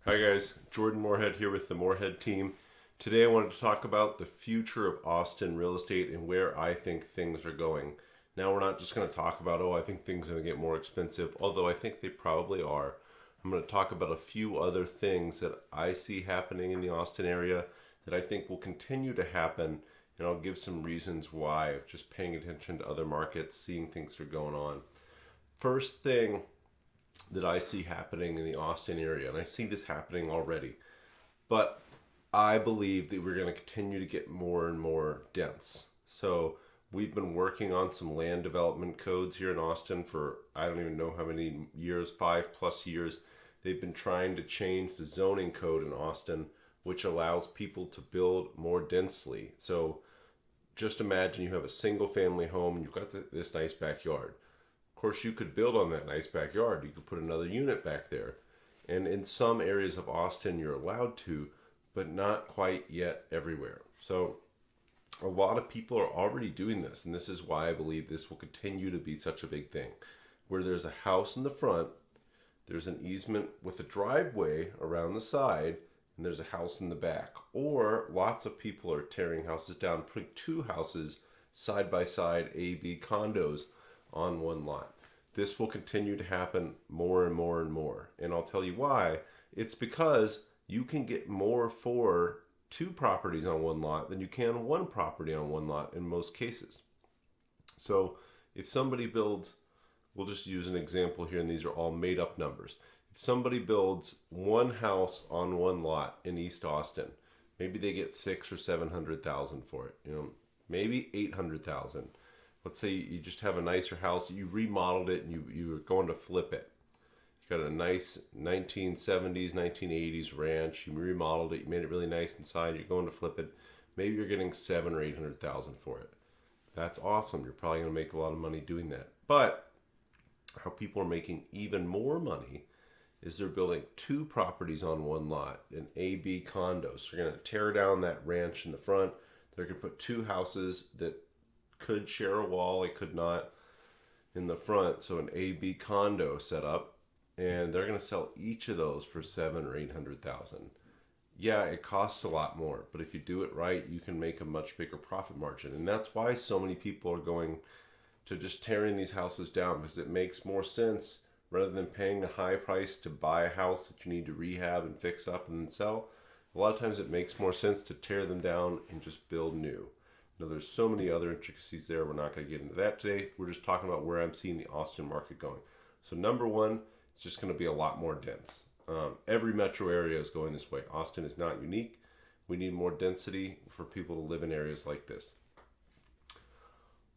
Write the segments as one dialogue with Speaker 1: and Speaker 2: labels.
Speaker 1: Hi guys, Jordan Moorhead here with the Moorhead team. Today I wanted to talk about the future of Austin real estate and where I think things are going. Now we're not just going to talk about, I think things are going to get more expensive, although I think they probably are. I'm going to talk about a few other things that I see happening in the Austin area that I think will continue to happen, and I'll give some reasons why of just paying attention to other markets, seeing things that are going on. First thing that I see happening in the Austin area, and I see this happening already, but I believe that we're going to continue to get more and more dense. So we've been working on some land development codes here in Austin for I don't even know how many years, 5+ years. They've been trying to change the zoning code in Austin, which allows people to build more densely. So just imagine you have a single family home and you've got this nice backyard. Of course, you could build on that nice backyard. You could put another unit back there. And in some areas of Austin, you're allowed to, but not quite yet everywhere. So a lot of people are already doing this. And this is why I believe this will continue to be such a big thing. Where there's a house in the front, there's an easement with a driveway around the side, and there's a house in the back. Or lots of people are tearing houses down, putting two houses side by side, A, B condos on one lot. This will continue to happen more and more and more. And I'll tell you why. It's because you can get more for two properties on one lot than you can one property on one lot in most cases. So if somebody builds, we'll just use an example here, and these are all made up numbers. If somebody builds one house on one lot in East Austin, maybe they get 600,000 or 700,000 for it. Maybe 800,000. Let's say you just have a nicer house, you remodeled it, and you were going to flip it. You got a nice 1970s, 1980s ranch, you remodeled it, you made it really nice inside, you're going to flip it. Maybe you're getting 700,000 or 800,000 for it. That's awesome. You're probably going to make a lot of money doing that. But how people are making even more money is they're building two properties on one lot, an A-B condo. So they're going to tear down that ranch in the front. They're going to put two houses that could share a wall, it could not, in the front. So an A-B condo set up, and they're going to sell each of those for 700,000 or 800,000. Yeah, it costs a lot more, but if you do it right, you can make a much bigger profit margin. And that's why so many people are going to just tearing these houses down, because it makes more sense rather than paying a high price to buy a house that you need to rehab and fix up and then sell. A lot of times it makes more sense to tear them down and just build new. Now, there's so many other intricacies there. We're not going to get into that today. We're just talking about where I'm seeing the Austin market going. So number one, it's just going to be a lot more dense. Every metro area is going this way. Austin is not unique. We need more density for people to live in areas like this.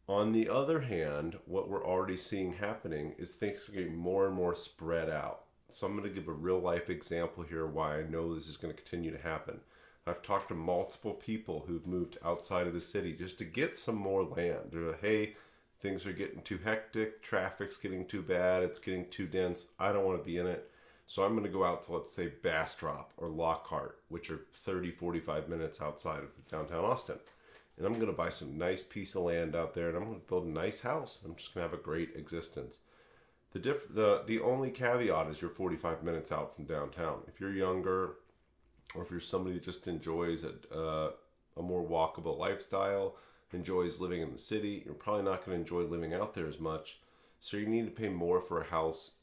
Speaker 1: On the other hand, what we're already seeing happening is things are getting more and more spread out. So I'm going to give a real life example here why I know this is going to continue to happen. I've talked to multiple people who've moved outside of the city just to get some more land. They're like, hey, things are getting too hectic, traffic's getting too bad, it's getting too dense, I don't want to be in it. So I'm going to go out to, let's say, Bastrop or Lockhart, which are 30, 45 minutes outside of downtown Austin. And I'm going to buy some nice piece of land out there, and I'm going to build a nice house. I'm just going to have a great existence. The only caveat is you're 45 minutes out from downtown. If you're younger, or if you're somebody that just enjoys a more walkable lifestyle, enjoys living in the city, you're probably not going to enjoy living out there as much. So you need to pay more for a house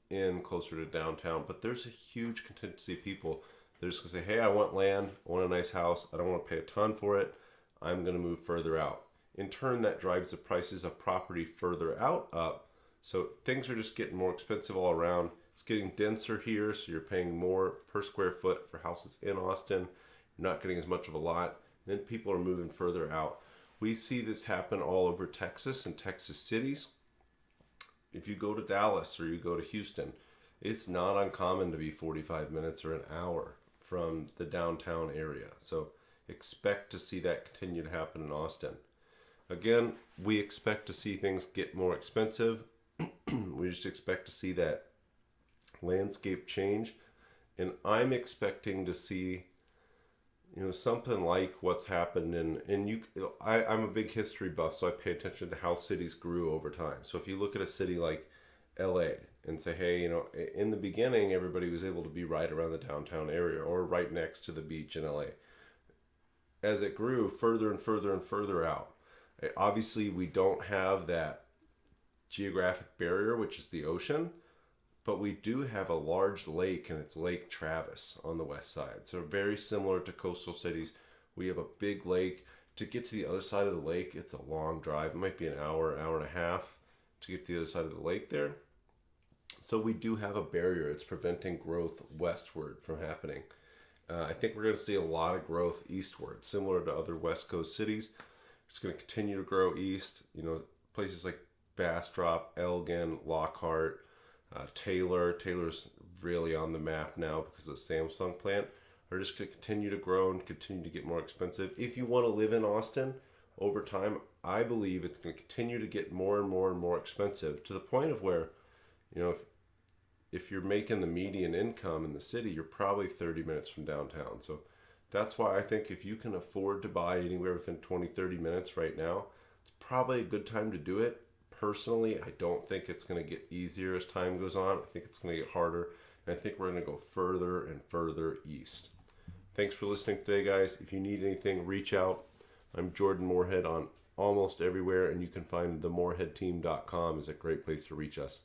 Speaker 1: in closer to downtown. But there's a huge contingency of people that are just going to say, hey, I want land, I want a nice house, I don't want to pay a ton for it, I'm going to move further out. In turn, that drives the prices of property further out up. So things are just getting more expensive all around. It's getting denser here, so you're paying more per square foot for houses in Austin. You're not getting as much of a lot. And then people are moving further out. We see this happen all over Texas and Texas cities. If you go to Dallas or you go to Houston, it's not uncommon to be 45 minutes or an hour from the downtown area. So expect to see that continue to happen in Austin. Again, we expect to see things get more expensive. We just expect to see that landscape change, and I'm expecting to see something like what's happened I'm a big history buff, so I pay attention to how cities grew over time. So if you look at a city like LA and say, hey, in the beginning, everybody was able to be right around the downtown area or right next to the beach in LA. As it grew further and further and further out, obviously we don't have that geographic barrier, which is the ocean, but we do have a large lake, and it's Lake Travis on the west side. So very similar to coastal cities. We have a big lake. To get to the other side of the lake, it's a long drive. It might be an hour and a half to get to the other side of the lake there. So we do have a barrier. It's preventing growth westward from happening. I think we're going to see a lot of growth eastward, similar to other West Coast cities. It's going to continue to grow east. Places like Bastrop, Elgin, Lockhart, Taylor. Taylor's really on the map now because of the Samsung plant. Are just going to continue to grow and continue to get more expensive. If you want to live in Austin over time, I believe it's going to continue to get more and more and more expensive, to the point of where, if you're making the median income in the city, you're probably 30 minutes from downtown. So that's why I think if you can afford to buy anywhere within 20, 30 minutes right now, it's probably a good time to do it. Personally, I don't think it's going to get easier as time goes on. I think it's going to get harder. And I think we're going to go further and further east. Thanks for listening today, guys. If you need anything, reach out. I'm Jordan Moorhead on almost everywhere, and you can find themoorheadteam.com is a great place to reach us.